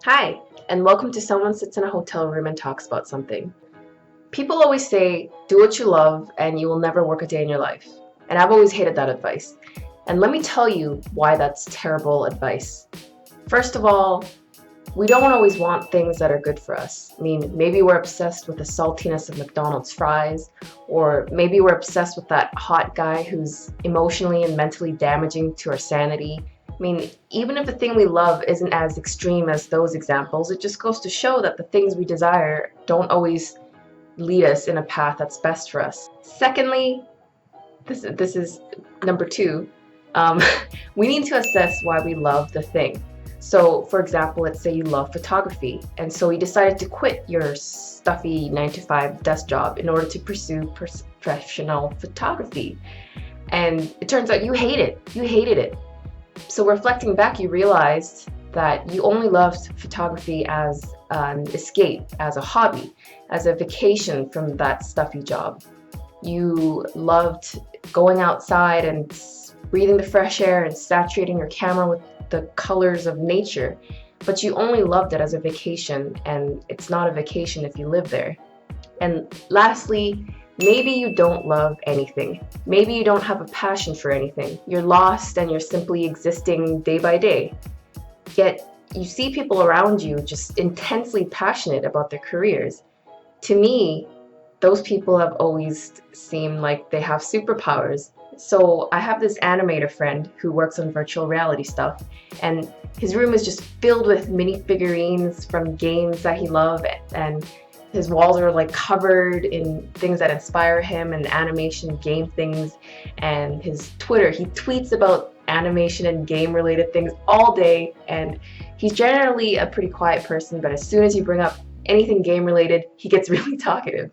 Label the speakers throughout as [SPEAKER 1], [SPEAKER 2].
[SPEAKER 1] Hi, and welcome to Someone Sits in a Hotel Room and Talks About Something. People always say, do what you love and you will never work a day in your life. And I've always hated that advice. And let me tell you why that's terrible advice. First of all, we don't always want things that are good for us. I mean, maybe we're obsessed with the saltiness of McDonald's fries, or maybe we're obsessed with that hot guy who's emotionally and mentally damaging to our sanity. I mean, even if the thing we love isn't as extreme as those examples, it just goes to show that the things we desire don't always lead us in a path that's best for us. Secondly, this is number two, um, we need to assess why we love the thing. So, for example, let's say you love photography, and so you decided to quit your stuffy 9 to 5 desk job in order to pursue professional photography. And it turns out you hate it. You hated it. So, reflecting back, you realized that you only loved photography as an escape, as a hobby, as a vacation from that stuffy job. You loved going outside and breathing the fresh air and saturating your camera with the colors of nature, but you only loved it as a vacation, and it's not a vacation if you live there. And lastly, maybe you don't love anything. Maybe you don't have a passion for anything. You're lost and you're simply existing day by day. Yet you see people around you just intensely passionate about their careers. To me, those people have always seemed like they have superpowers. So I have this animator friend who works on virtual reality stuff, and his room is just filled with mini figurines from games that he loves, and his walls are like covered in things that inspire him and animation game things. And his Twitter, he tweets about animation and game related things all day, and he's generally a pretty quiet person, but as soon as you bring up anything game related, he gets really talkative.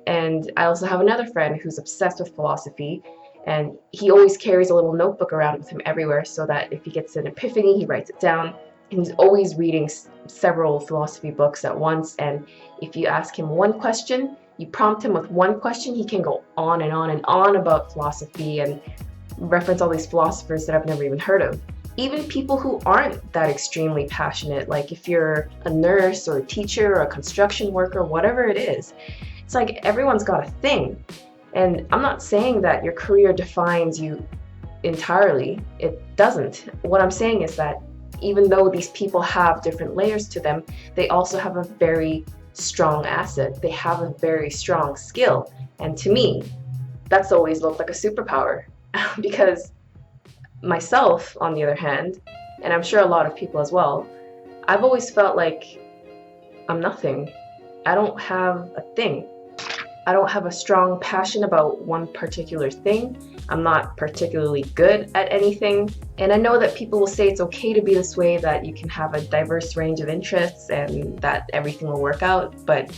[SPEAKER 1] And I also have another friend who's obsessed with philosophy, and he always carries a little notebook around with him everywhere so that if he gets an epiphany, he writes it down. And he's always reading several philosophy books at once. And if you ask him one question, you prompt him with one question, he can go on and on and on about philosophy and reference all these philosophers that I've never even heard of. Even people who aren't that extremely passionate, like if you're a nurse or a teacher or a construction worker, whatever it is, it's like everyone's got a thing. And I'm not saying that your career defines you entirely. It doesn't. What I'm saying is that even though these people have different layers to them, they also have a very strong asset. They have a very strong skill. And to me, that's always looked like a superpower. Because myself, on the other hand, and I'm sure a lot of people as well, I've always felt like I'm nothing. I don't have a thing. I don't have a strong passion about one particular thing. I'm not particularly good at anything. And I know that people will say it's okay to be this way, that you can have a diverse range of interests and that everything will work out, but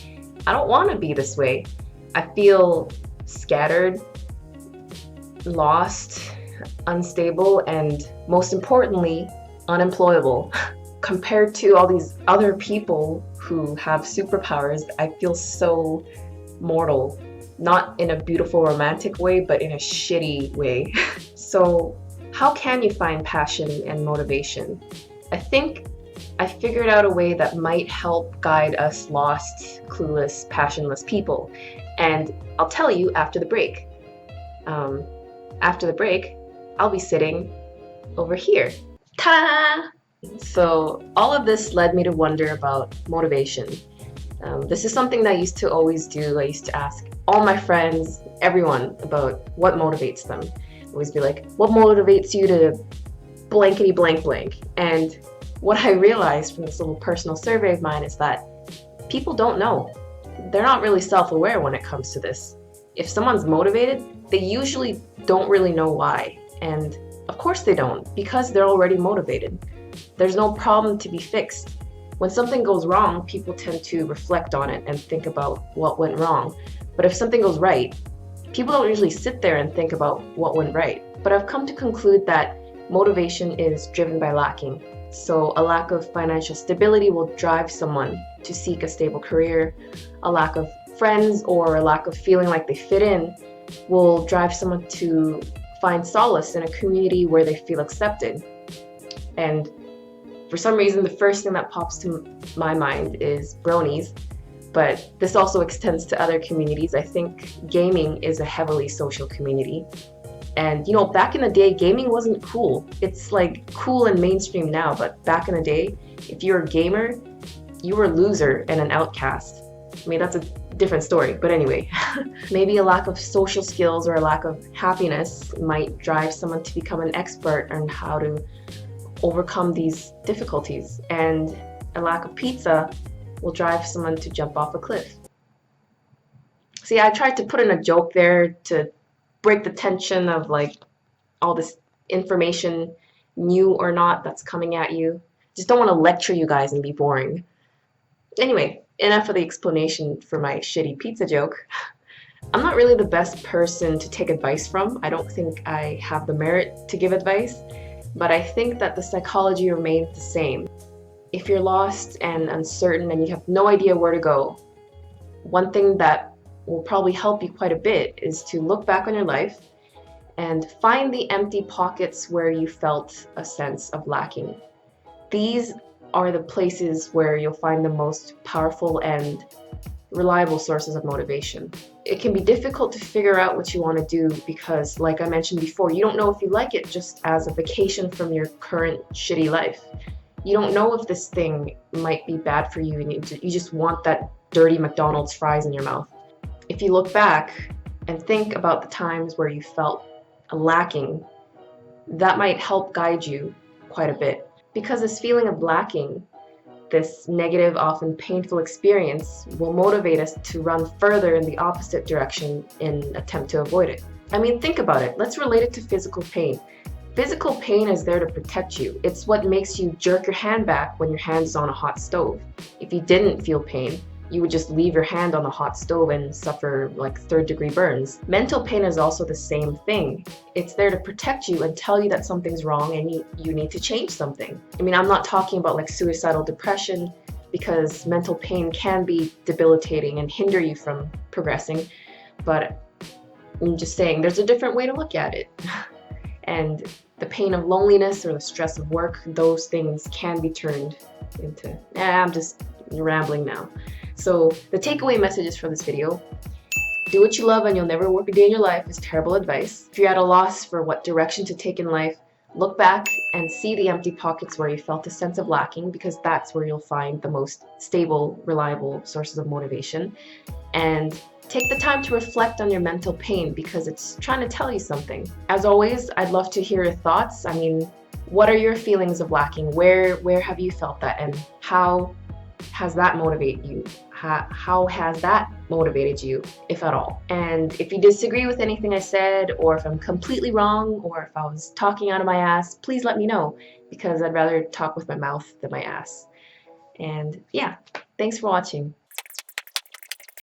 [SPEAKER 1] I don't want to be this way. I feel scattered, lost, unstable, and most importantly, unemployable. Compared to all these other people who have superpowers, I feel so mortal, not in a beautiful romantic way, but in a shitty way. So, how can you find passion and motivation? I think I figured out a way that might help guide us lost, clueless, passionless people. And I'll tell you after the break. Um, After the break, I'll be sitting over here. Ta! So, all of this led me to wonder about motivation. This is something that I used to always do. I used to ask all my friends, everyone, about what motivates them. Always be like, what motivates you to blankety blank blank? And what I realized from this little personal survey of mine is that people don't know. They're not really self-aware when it comes to this. If someone's motivated, they usually don't really know why. And of course they don't, because they're already motivated. There's no problem to be fixed. When something goes wrong, people tend to reflect on it and think about what went wrong. But if something goes right, people don't usually sit there and think about what went right. But I've come to conclude that motivation is driven by lacking. So a lack of financial stability will drive someone to seek a stable career. A lack of friends or a lack of feeling like they fit in will drive someone to find solace in a community where they feel accepted. And For some reason, the first thing that pops to my mind is bronies, but this also extends to other communities. I think gaming is a heavily social community. And you know, back in the day, gaming wasn't cool. It's like cool and mainstream now, but back in the day, if you were a gamer, you were a loser and an outcast. I mean, that's a different story, but anyway. Maybe a lack of social skills or a lack of happiness might drive someone to become an expert on how to overcome these difficulties, and a lack of pizza will drive someone to jump off a cliff. See, I tried to put in a joke there to break the tension of like all this information, new or not, that's coming at you. Just don't want to lecture you guys and be boring. Anyway, enough of the explanation for my shitty pizza joke. I'm not really the best person to take advice from. I don't think I have the merit to give advice, but I think that the psychology remains the same. If you're lost and uncertain and you have no idea where to go, one thing that will probably help you quite a bit is to look back on your life and find the empty pockets where you felt a sense of lacking. These are the places where you'll find the most powerful and reliable sources of motivation. It can be difficult to figure out what you want to do because, like I mentioned before, you don't know if you like it just as a vacation from your current shitty life. You don't know if this thing might be bad for you and you just want that dirty McDonald's fries in your mouth. If you look back and think about the times where you felt lacking, that might help guide you quite a bit. Because this feeling of lacking, this negative, often painful experience, will motivate us to run further in the opposite direction in an attempt to avoid it. I mean, think about it. Let's relate it to physical pain. Physical pain is there to protect you. It's what makes you jerk your hand back when your hand is on a hot stove. If you didn't feel pain, you would just leave your hand on the hot stove and suffer like third-degree burns. Mental pain is also the same thing. It's there to protect you and tell you that something's wrong and you need to change something. I mean, I'm not talking about like suicidal depression, because mental pain can be debilitating and hinder you from progressing, but I'm just saying there's a different way to look at it. And the pain of loneliness or the stress of work, those things can be turned into, I'm just rambling now. So the takeaway messages for this video: do what you love and you'll never work a day in your life is terrible advice. If you're at a loss for what direction to take in life, look back and see the empty pockets where you felt a sense of lacking, because that's where you'll find the most stable, reliable sources of motivation. And take the time to reflect on your mental pain, because it's trying to tell you something. As always, I'd love to hear your thoughts. I mean, what are your feelings of lacking? Where have you felt that, and how has that motivated you? How has that motivated you, if at all? And if you disagree with anything I said, or if I'm completely wrong, or if I was talking out of my ass, please let me know, because I'd rather talk with my mouth than my ass. And yeah, thanks for watching.